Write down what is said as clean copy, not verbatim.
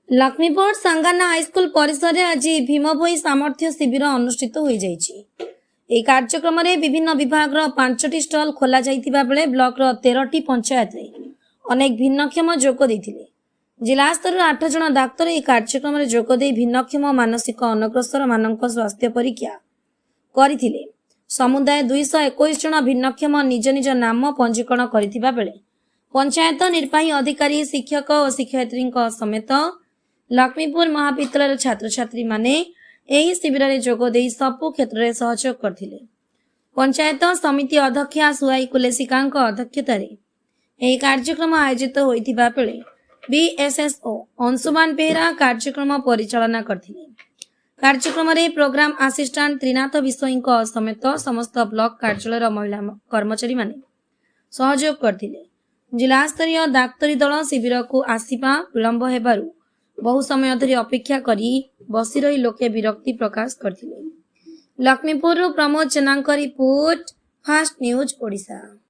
लक्ष्मीपुर सांगाना हाईस्कूल परिसर में आज भीमभोई सामर्थ्य शिविर अनुष्ठित हो जाए। कार्यक्रम में विभिन्न विभाग 5टी स्टल खोल बेले ब्लॉक 13टी पंचायत में अनेक भिन्नक्षम जोग देते। जिला स्तर 8 जन डाक्तर यह कार्यक्रम में जोगदे भिन्नक्षम मानसिक अनग्रसर मान स्वास्थ्य परीक्षा करथिले। समुदाय 221 जन भिन्नक्षम निज निज नाम पंजीकरण करथिबा बेले पंचायत निर्वाही अधिकारी शिक्षक और शिक्षयित्री समेत लक्ष्मीपुर महाविद्यालय छात्र छात्री माने एही शिविर में जोगदे सबु क्षेत्र में सहयोग करथिले। पंचायत समिति अध्यक्षा सुहाई कुलेसिका अध्यक्षतार यह कार्यक्रम आयोजित होइथिबा बेले बीएसएसओ अंशुमान बेहरा कार्यक्रम परिचालना करथिले। कार्यक्रम में प्रोग्राम असिस्टेंट त्रिनाथ विषयी समेत समस्त ब्लॉक कार्यालय महिला कर्मचारी माने सहयोग करथिले। जिला स्तरीय डाक्तरी दल शिविर को आसवा विलंब हेबारु बहु समय धरी अपेक्षा करी बसी रही लोके विरक्ति प्रकाश करथिले। लक्ष्मीपुर प्रमोद जेना रिपोर्ट फास्ट न्यूज ओडिशा।